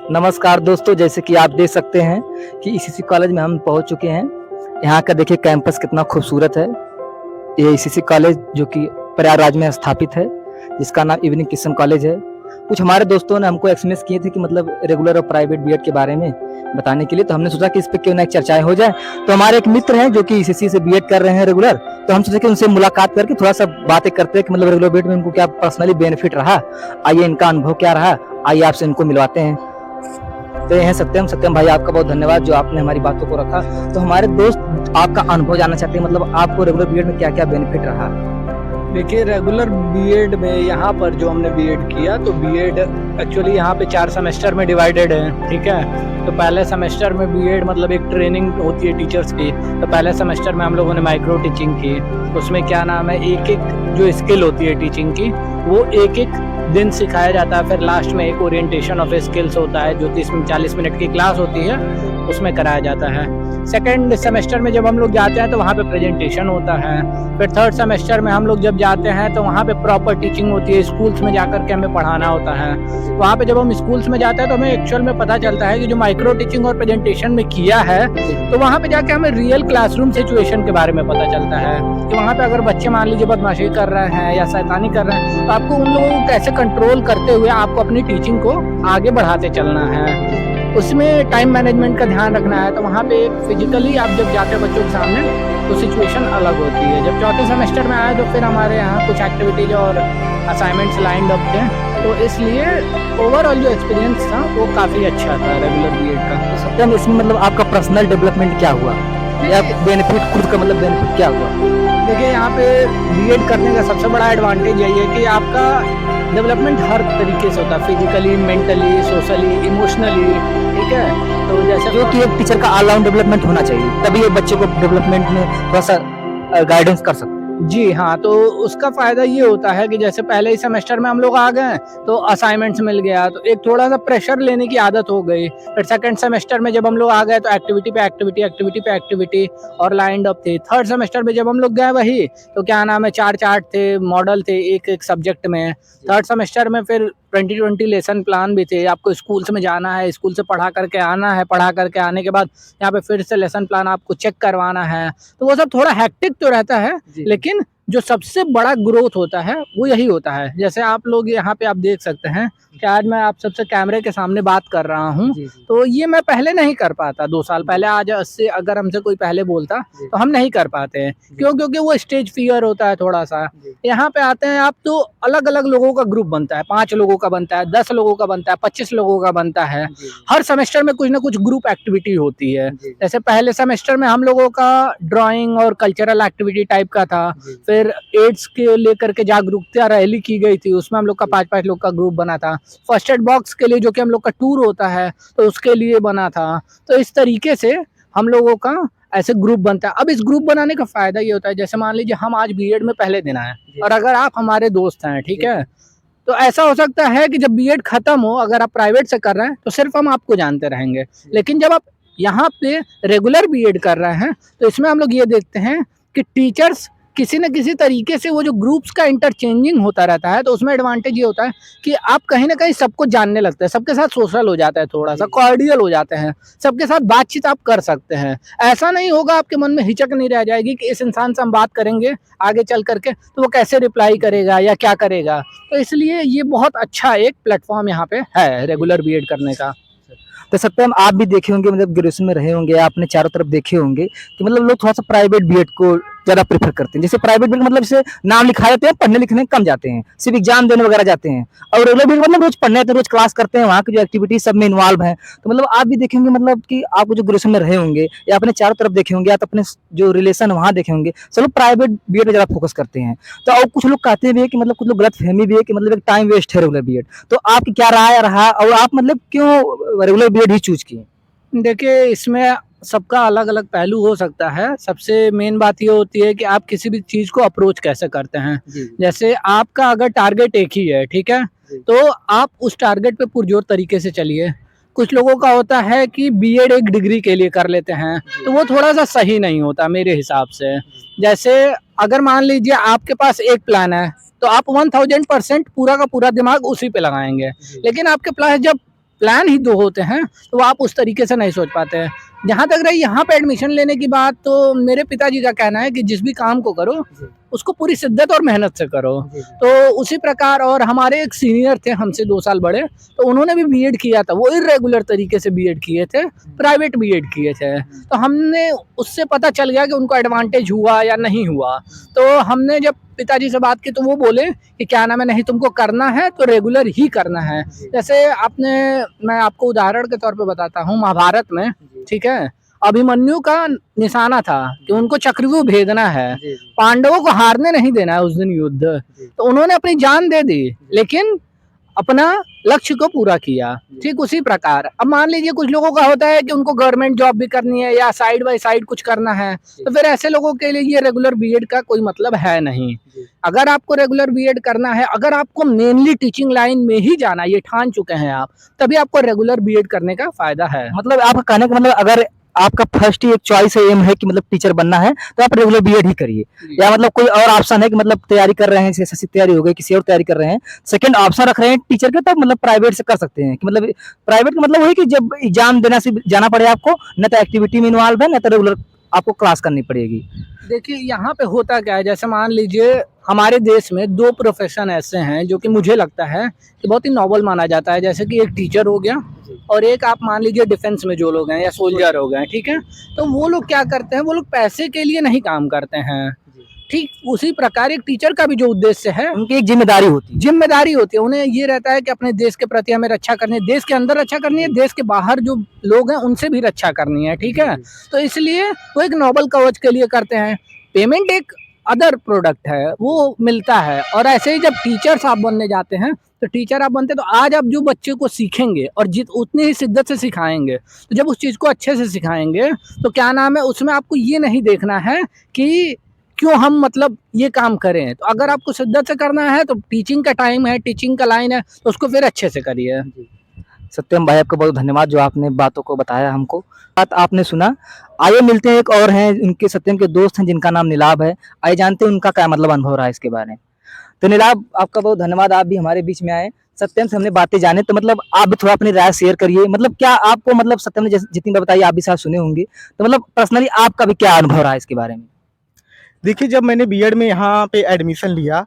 नमस्कार दोस्तों, जैसे कि आप देख सकते हैं कि ईसीसी कॉलेज में हम पहुंच चुके हैं। यहाँ का देखिए कैंपस कितना खूबसूरत है। ये ईसीसी कॉलेज जो कि प्रयागराज में स्थापित है, जिसका नाम इवनिंग क्रिश्चियन कॉलेज है। कुछ हमारे दोस्तों ने हमको एसएमएस किए थे कि मतलब रेगुलर और प्राइवेट बीएड के बारे में बताने के लिए, तो हमने सोचा कि इस पे क्यों ना एक चर्चाएं हो जाए। तो हमारे एक मित्र हैं जो कि ईसीसी से बीएड कर रहे हैं रेगुलर, तो हम सोचे कि उनसे मुलाकात करके थोड़ा सा बातें करते हैं कि मतलब रेगुलर बीएड में उनको क्या पर्सनली बेनिफिट रहा, आइए इनका अनुभव क्या रहा, आइए आपसे इनको मिलवाते हैं। तो ये हैं सत्यम भाई, आपका बहुत धन्यवाद जो आपने हमारी बातों को रखा। तो हमारे दोस्त आपका अनुभव जानना चाहते हैं, मतलब आपको रेगुलर बीएड में क्या क्या बेनिफिट रहा। देखिए, रेगुलर बीएड में यहाँ पर जो हमने बीएड किया, तो बीएड एक्चुअली यहाँ पे 4 सेमेस्टर में डिवाइडेड है, ठीक है। तो पहले सेमेस्टर में बीएड मतलब एक ट्रेनिंग होती है टीचर्स की। तो पहले सेमेस्टर में हम लोगों ने माइक्रो टीचिंग की। उसमें क्या नाम है, एक एक जो स्किल होती है टीचिंग की, वो एक एक दिन सिखाया जाता है। फिर लास्ट में एक ओरिएंटेशन ऑफ स्किल्स होता है जो 30-40 मिनट की क्लास होती है, उसमें कराया जाता है। सेकेंड सेमेस्टर में जब हम लोग जाते हैं तो वहाँ पे प्रेजेंटेशन होता है। फिर थर्ड सेमेस्टर में हम लोग जब जाते हैं तो वहाँ पे प्रॉपर टीचिंग होती है, स्कूल्स में जाकर के हमें पढ़ाना होता है। वहाँ पे जब हम स्कूल्स में जाते हैं तो हमें एक्चुअल में पता चलता है कि जो माइक्रो टीचिंग और प्रेजेंटेशन में किया है, तो वहाँ पे जाके हमें रियल क्लासरूम सिचुएशन के बारे में पता चलता है कि वहाँ पे अगर बच्चे मान लीजिए बदमाशी कर रहे हैं या शैतानी कर रहे हैं, तो आपको उन लोगों को कैसे कंट्रोल करते हुए आपको अपनी टीचिंग को आगे बढ़ाते चलना है। उसमें टाइम मैनेजमेंट का ध्यान रखना है। तो वहाँ पे फिजिकली आप जब जाते हैं बच्चों के सामने तो सिचुएशन अलग होती है। जब चौथे सेमेस्टर में आए तो फिर हमारे यहाँ कुछ एक्टिविटीज और असाइनमेंट्स लाइंड अप थे, तो इसलिए ओवरऑल जो एक्सपीरियंस था वो काफ़ी अच्छा था रेगुलर बीएड का। तो सत्यम, इसमें मतलब आपका पर्सनल डेवलपमेंट क्या हुआ या बेनिफिट, खुद का मतलब बेनिफिट क्या हुआ। देखिए, यहाँ पे बीएड करने का सबसे बड़ा एडवांटेज यही है कि आपका डेवलपमेंट हर तरीके से होता है, फिजिकली, मेंटली, सोशली, इमोशनली, ठीक है। तो जैसे जो कि एक टीचर का ऑल राउंड डेवलपमेंट होना चाहिए, तभी ये बच्चे को डेवलपमेंट में थोड़ा सा गाइडेंस कर सकते। जी हाँ, तो उसका फ़ायदा ये होता है कि जैसे पहले ही सेमेस्टर में हम लोग आ गए तो असाइनमेंट्स मिल गया, तो एक थोड़ा सा प्रेशर लेने की आदत हो गई। फिर सेकंड सेमेस्टर में जब हम लोग आ गए तो एक्टिविटी पे एक्टिविटी, एक्टिविटी पे एक्टिविटी और लाइंड अप थी। थर्ड सेमेस्टर में जब हम लोग गए वही, तो क्या नाम है, 4 चार्ट थे, मॉडल थे एक एक सब्जेक्ट में। थर्ड सेमेस्टर में फिर 20-20 लेसन प्लान भी थे। आपको स्कूल्स में जाना है, स्कूल से पढ़ा करके आना है, पढ़ा करके आने के बाद यहाँ पे फिर से लेसन प्लान आपको चेक करवाना है। तो वो सब थोड़ा हेक्टिक तो रहता है, लेकिन जो सबसे बड़ा ग्रोथ होता है वो यही होता है। जैसे आप लोग यहाँ पे आप देख सकते हैं कि आज मैं आप सबसे कैमरे के सामने बात कर रहा हूँ, तो ये मैं पहले नहीं कर पाता 2 साल पहले। आज से अगर हमसे कोई पहले बोलता तो हम नहीं कर पाते हैं। क्यों? क्योंकि वो स्टेज फियर होता है थोड़ा सा। यहाँ पे आते हैं आप तो अलग अलग लोगों का ग्रुप बनता है, 5 लोगों का बनता है, 10 लोगों का बनता है, 25 लोगों का बनता है। हर सेमेस्टर में कुछ ना कुछ ग्रुप एक्टिविटी होती है। जैसे पहले सेमेस्टर में हम लोगों का ड्राइंग और कल्चरल एक्टिविटी टाइप का था। फिर एड्स के लेकर के जागरूकता रैली की गई थी, उसमें हम लोग का 5-5 लोग का ग्रुप बना था। फर्स्ट एड बॉक्स के लिए जो कि हम लोग का टूर होता है, तो उसके लिए बना था। तो इस तरीके से हम लोगों का ऐसे ग्रुप बनता है। अब इस ग्रुप बनाने का फायदा ये होता है, जैसे मान लीजिए हम आज बीएड में पहले दिन आए और अगर आप हमारे दोस्त हैं, ठीक है, तो ऐसा हो सकता है कि जब बीएड खत्म हो, अगर आप प्राइवेट से कर रहे हैं तो सिर्फ हम आपको जानते रहेंगे। लेकिन जब आप यहाँ पे रेगुलर बीएड कर रहे हैं तो इसमें हम लोग ये देखते हैं कि टीचर्स किसी न किसी तरीके से वो जो ग्रुप्स का इंटरचेंजिंग होता रहता है, तो उसमें एडवांटेज ये होता है कि आप कहीं ना कहीं सबको जानने लगते हैं, सबके साथ सोशल हो जाता है, थोड़ा सा कॉर्डियल हो जाते हैं, सबके साथ बातचीत आप कर सकते हैं। ऐसा नहीं होगा, आपके मन में हिचक नहीं रह जाएगी कि इस इंसान से हम बात करेंगे आगे चल करके तो वो कैसे रिप्लाई करेगा या क्या करेगा। तो इसलिए ये बहुत अच्छा एक प्लेटफॉर्म यहाँ पे है रेगुलर बीएड करने का। तो सत्यम, आप भी देखे होंगे, मतलब ग्रेजुएशन में रहे होंगे, आपने चारों तरफ देखे होंगे कि मतलब लोग थोड़ा सा प्राइवेट बीएड को ज्यादा प्रेफर करते हैं। जैसे प्राइवेट बीएड मतलब जैसे नाम लिखा जाते हैं, पढ़ने लिखने कम जाते हैं, सिर्फ एग्जाम देने वगैरह जाते हैं। और रेगुलर बीएड मतलब रोज पढ़ने आते हैं, रोज क्लास करते हैं, वहाँ की जो एक्टिविटी सब में इन्वॉल्व है। तो मतलब आप भी देखेंगे, मतलब कि आप जो ग्रेजुएशन में रहे होंगे या अपने चारों तरफ देखे होंगे, या तो अपने जो रिलेशन वहाँ देखे होंगे, सब लोग प्राइवेट बीएड में ज्यादा फोकस करते हैं। तो और कुछ लोग कहते भी है कि मतलब कुछ लोग गलत फहमी भी है कि मतलब एक टाइम वेस्ट है रेगुलर बीएड। तो आपकी क्या राय रहा और आप मतलब क्यों रेगुलर बीएड ही चूज किए। देखिए, इसमें सबका अलग अलग पहलू हो सकता है। सबसे मेन बात ये होती है कि आप किसी भी चीज़ को अप्रोच कैसे करते हैं। जैसे आपका अगर टारगेट एक ही है, ठीक है, तो आप उस टारगेट पे पुरजोर तरीके से चलिए। कुछ लोगों का होता है कि बीएड एक डिग्री के लिए कर लेते हैं, तो वो थोड़ा सा सही नहीं होता मेरे हिसाब से। जैसे अगर मान लीजिए आपके पास एक प्लान है तो आप 1000% पूरा का पूरा दिमाग उसी पे लगाएंगे। लेकिन आपके पास जब प्लान ही दो होते हैं, तो आप उस तरीके से नहीं सोच पाते हैं। जहाँ तक रही यहाँ पे एडमिशन लेने की बात, तो मेरे पिताजी का कहना है कि जिस भी काम को करो उसको पूरी शिद्दत और मेहनत से करो। तो उसी प्रकार, और हमारे एक सीनियर थे हमसे 2 साल बड़े, तो उन्होंने भी बीएड किया था। वो इर्रेगुलर तरीके से बीएड किए थे, प्राइवेट बीएड किए थे। तो हमने उससे पता चल गया कि उनको एडवांटेज हुआ या नहीं हुआ। तो हमने जब पिताजी से बात की तो वो बोले कि क्या नाम है, नहीं तुमको करना है तो रेगुलर ही करना है। जैसे आपने, मैं आपको उदाहरण के तौर पे बताता हूँ, महाभारत में, ठीक है, अभिमन्यु का निशाना था कि उनको चक्रव्यूह भेदना है, पांडवों को हारने नहीं देना है उस दिन युद्ध। तो उन्होंने अपनी जान दे दी, लेकिन अपना लक्ष्य को पूरा किया। ठीक उसी प्रकार अब मान लीजिए कुछ लोगों का होता है कि उनको गवर्नमेंट जॉब भी करनी है या साइड बाय साइड कुछ करना है, तो फिर ऐसे लोगों के लिए ये रेगुलर बीएड का कोई मतलब है नहीं। अगर आपको रेगुलर बीएड करना है, अगर आपको मेनली टीचिंग लाइन में ही जाना, ये ठान चुके हैं आप, तभी आपको रेगुलर बीएड करने का फायदा है। मतलब आपका कहने का मतलब, अगर आपका फर्स्ट ही एक चॉइस है, एम है कि मतलब टीचर बनना है, तो आप रेगुलर बीएड ही करिए, या मतलब कोई और ऑप्शन है कि मतलब तैयारी कर रहे हैं, जैसे एसएससी तैयारी हो गई, किसी और तैयारी कर रहे हैं, सेकंड ऑप्शन रख रहे हैं टीचर के, तब मतलब प्राइवेट से कर सकते हैं कि मतलब प्राइवेट का मतलब वही कि जब एग्जाम देना से जाना पड़े आपको, न तो एक्टिविटी में इन्वॉल्व है, न तो रेगुलर आपको क्लास करनी पड़ेगी। देखिए यहाँ पे होता क्या है, जैसे मान लीजिए हमारे देश में 2 प्रोफेशन ऐसे हैं जो कि मुझे लगता है कि बहुत ही नॉबल माना जाता है। जैसे कि एक टीचर हो गया, और एक आप मान लीजिए डिफेंस में जो लोग हैं या सोल्जर हो गए, ठीक है। तो वो लोग क्या करते हैं, वो लोग पैसे के लिए नहीं काम करते हैं। ठीक उसी प्रकार एक टीचर का भी जो उद्देश्य है, उनकी एक जिम्मेदारी होती है। उन्हें ये रहता है कि अपने देश के प्रति हमें रक्षा करनी है, देश के अंदर रक्षा करनी है, देश के बाहर जो लोग हैं उनसे भी रक्षा करनी है, ठीक है। तो इसलिए वो एक नोबल कवच के लिए करते हैं। पेमेंट एक अदर प्रोडक्ट है, वो मिलता है। और ऐसे ही जब टीचर्स आप बनने जाते हैं, तो टीचर आप बनते हैं, तो आज आप जो बच्चे को सीखेंगे और उतनी ही शिद्दत से सिखाएंगे, तो जब उस चीज़ को अच्छे से सिखाएंगे, तो क्या नाम है, उसमें आपको ये नहीं देखना है कि क्यों हम मतलब ये काम करें। तो अगर आपको शिद्दत से करना है, तो टीचिंग का टाइम है, टीचिंग का लाइन है, तो उसको फिर अच्छे से करिए। सत्यम भाई, आपका बहुत धन्यवाद जो आपने बातों को बताया हमको, बात आपने सुना। आइए मिलते हैं, एक और हैं उनके, सत्यम के दोस्त हैं जिनका नाम नीलाभ है। आइए जानते हैं उनका क्या मतलब अनुभव रहा है इसके बारे में। तो नीलाभ, आपका बहुत धन्यवाद, आप भी हमारे बीच में आए। सत्यम से हमने बातें जाने, तो मतलब आप भी थोड़ा अपनी राय शेयर करिए। मतलब क्या आपको, मतलब सत्यम ने जितनी बात बताई आप भी शायद सुने होंगे, तो मतलब पर्सनली आपका भी क्या अनुभव रहा है इसके बारे में। देखिए, जब मैंने बीएड में यहाँ पे एडमिशन लिया,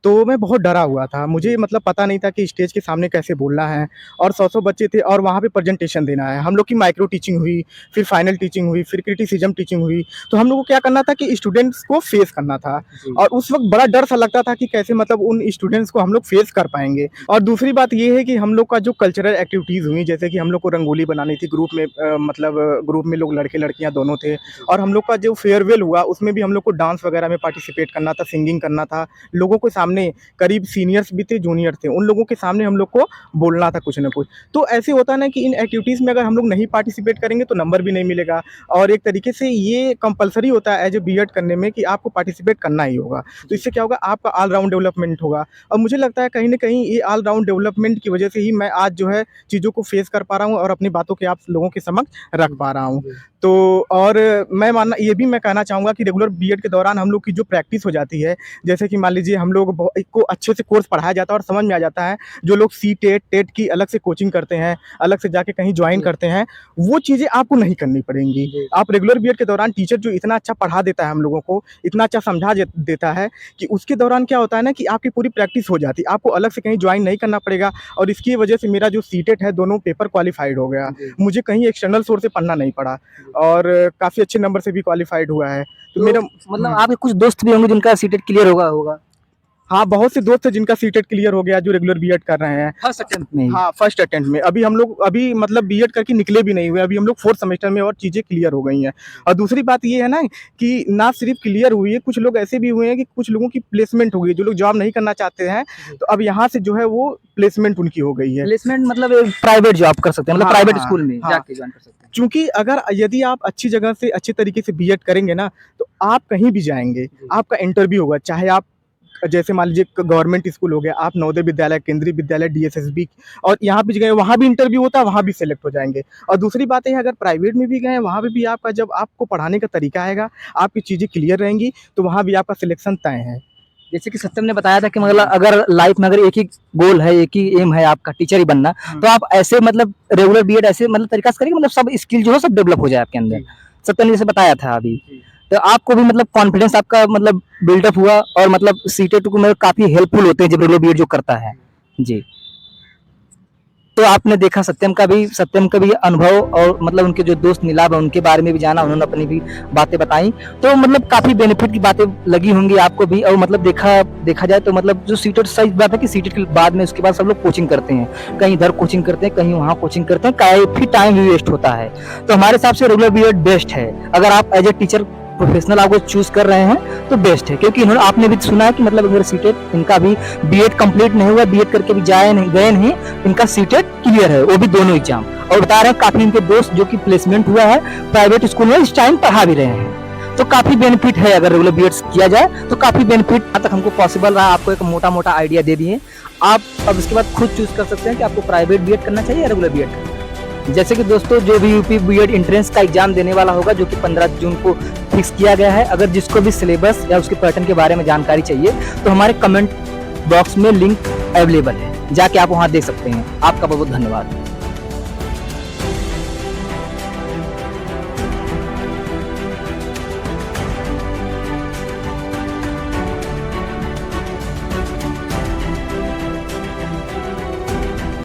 तो मैं बहुत डरा हुआ था। मुझे मतलब पता नहीं था कि स्टेज के सामने कैसे बोलना है, और 100-100 बच्चे थे और वहाँ पे प्रेजेंटेशन देना है। हम लोग की माइक्रो टीचिंग हुई, फिर फाइनल टीचिंग हुई, फिर क्रिटिसिज्म टीचिंग हुई। तो हम लोग को क्या करना था कि स्टूडेंट्स को फेस करना था, और उस वक्त बड़ा डर सा लगता था कि कैसे मतलब उन स्टूडेंट्स को हम लोग फेस कर पाएंगे। और दूसरी बात ये है कि हम लोग का जो कल्चरल एक्टिविटीज़ हुई, जैसे कि हम लोग को रंगोली बनानी थी ग्रुप में, मतलब ग्रुप में लोग लड़के लड़कियाँ दोनों थे। और हम लोग का जो फेयरवेल हुआ, उसमें भी हम लोग को डांस वगैरह में पार्टिसिपेट करना था, सिंगिंग करना था। लोगों के सामने, करीब सीनियर्स भी थे, जूनियर थे, उन लोगों के सामने हम लोग को बोलना था कुछ ना कुछ। तो ऐसे होता है ना कि इन एक्टिविटीज़ में अगर हम लोग नहीं पार्टिसिपेट करेंगे तो नंबर भी नहीं मिलेगा। और एक तरीके से ये कंपलसरी होता है एज ए बीएड करने में कि आपको पार्टिसिपेट करना ही होगा। तो इससे क्या होगा, आपका ऑल राउंड डेवलपमेंट होगा। और मुझे लगता है कहीं ना कहीं ये ऑल राउंड डेवलपमेंट की वजह से ही मैं आज जो है चीज़ों को फेस कर पा रहा हूँ और अपनी बातों के आप लोगों के समक्ष रख पा रहा हूँ। तो और मैं कहना चाहूँगा कि रेगुलर बीएड के दौरान हम लोग की जो प्रैक्टिस हो जाती है, जैसे कि मान लीजिए हम लोग को अच्छे से कोर्स पढ़ाया जाता है और समझ में आ जाता है। जो लोग सी टेट की अलग से कोचिंग करते हैं, अलग से जाके कहीं ज्वाइन करते हैं, वो चीज़ें आपको नहीं करनी पड़ेंगी। आप रेगुलर बीएड के दौरान टीचर जो इतना अच्छा पढ़ा देता है हम लोगों को, इतना अच्छा समझा देता है कि उसके दौरान क्या होता है ना कि आपकी पूरी प्रैक्टिस हो जाती है, आपको अलग से कहीं ज्वाइन नहीं करना पड़ेगा। और इसकी वजह से मेरा जो सी टेट है, दोनों पेपर क्वालिफाइड हो गया। मुझे कहीं एक्सटर्नल सोर्स से पढ़ना नहीं पड़ा और काफ़ी अच्छे नंबर से भी क्वालिफाइड हुआ है। तो मेरा मतलब आपके कुछ दोस्त भी होंगे जिनका सीटेट क्लियर होगा। हाँ, बहुत से दोस्त हैं जिनका सीटेट क्लियर हो गया, जो रेगुलर बीएड कर रहे हैं फर्स्ट अटेम्प्ट में ही। हाँ, फर्स्ट अटेम्प्ट में। अभी हम लोग मतलब बीएड करके निकले भी नहीं हुए, अभी हम लोग 4th सेमेस्टर में और चीज़ें क्लियर हो गई हैं। और दूसरी बात ये है ना कि ना सिर्फ क्लियर हुई है, कुछ लोग ऐसे भी हुए हैं कि कुछ लोगों की प्लेसमेंट हो गई, जो लोग जॉब नहीं करना चाहते हैं, तो अब यहाँ से जो है वो प्लेसमेंट उनकी हो गई है। प्लेसमेंट मतलब प्राइवेट जॉब कर सकते हैं, मतलब हाँ, प्राइवेट हाँ, स्कूल में हाँ। जाके ज्वाइन कर सकते हैं। क्योंकि यदि आप अच्छी जगह से अच्छे तरीके से बीएड करेंगे ना, तो आप कहीं भी जाएँगे, आपका इंटरव्यू होगा, चाहे आप जैसे मान लीजिए गवर्नमेंट स्कूल हो गया, आप नवोदय विद्यालय, केंद्रीय विद्यालय, डीएसएसबी, और यहाँ भी गए, वहाँ भी इंटरव्यू होता है, वहाँ भी सेलेक्ट हो जाएंगे। और दूसरी बात है, अगर प्राइवेट में भी गए, वहाँ पे भी आपका, जब आपको पढ़ाने का तरीका आएगा, आपकी चीज़ें क्लियर रहेंगी, तो वहाँ भी आपका सिलेक्शन तय है। जैसे कि सत्यम ने बताया था कि मतलब अगर लाइफ में अगर एक ही गोल है, एक ही एम है आपका टीचर ही बनना, तो आप ऐसे मतलब रेगुलर बीएड ऐसे मतलब तरीका से करेंगे, मतलब सब स्किल जो है सब डेवलप हो जाए आपके अंदर। सत्यम ने जैसे बताया था अभी, तो आपको भी मतलब कॉन्फिडेंस आपका मतलब बिल्डअप हुआ, और मतलब सीटेट को मतलब काफी हेल्पफुल होते हैं जब रेगुलर बीएड जो करता है जी। तो आपने देखा सत्यम का भी अनुभव, और मतलब उनके जो दोस्त नीलाभ है उनके बारे में भी जाना, उन्होंने अपनी भी बातें बताई, तो मतलब काफी बेनिफिट की बातें लगी होंगी आपको भी। और मतलब देखा जाए तो मतलब जो सीटेट, सही बात है कि सीटेट के बाद में उसके बाद सब लोग कोचिंग करते हैं, कहीं इधर कोचिंग करते हैं, कहीं वहाँ कोचिंग करते हैं, काफी टाइम भी वेस्ट होता है। तो हमारे हिसाब से रेगुलर बीएड बेस्ट है। अगर आप एज ए टीचर प्रोफेशनल आपको चूज कर रहे हैं तो बेस्ट है, क्योंकि इन्होंने, आपने भी सुना है कि मतलब अगर सीटेट इनका भी बीएड कंप्लीट नहीं हुआ, बीएड करके भी गए नहीं, इनका सीटेट क्लियर है, वो भी दोनों एग्जाम। और बता रहे हैं काफी इनके दोस्त जो कि प्लेसमेंट हुआ है प्राइवेट स्कूल में, इस टाइम पढ़ा भी रहे हैं। तो काफी बेनिफिट है अगर रेगुलर बीएड किया जाए तो काफी बेनिफिट। अब तक हमको पॉसिबल रहा आपको एक मोटा आइडिया दे दिए। आप अब इसके बाद खुद चूज कर सकते हैं कि आपको प्राइवेट बीएड करना चाहिए या रेगुलर बीएड करना चाहिए। जैसे कि दोस्तों जो भी यूपी बीएड एंट्रेंस का एग्जाम देने वाला होगा, जो कि 15 जून को फिक्स किया गया है, अगर जिसको भी सिलेबस या उसके पैटर्न के बारे में जानकारी चाहिए तो हमारे कमेंट बॉक्स में लिंक अवेलेबल है, जाके आप वहां देख सकते हैं। आपका बहुत बहुत धन्यवाद।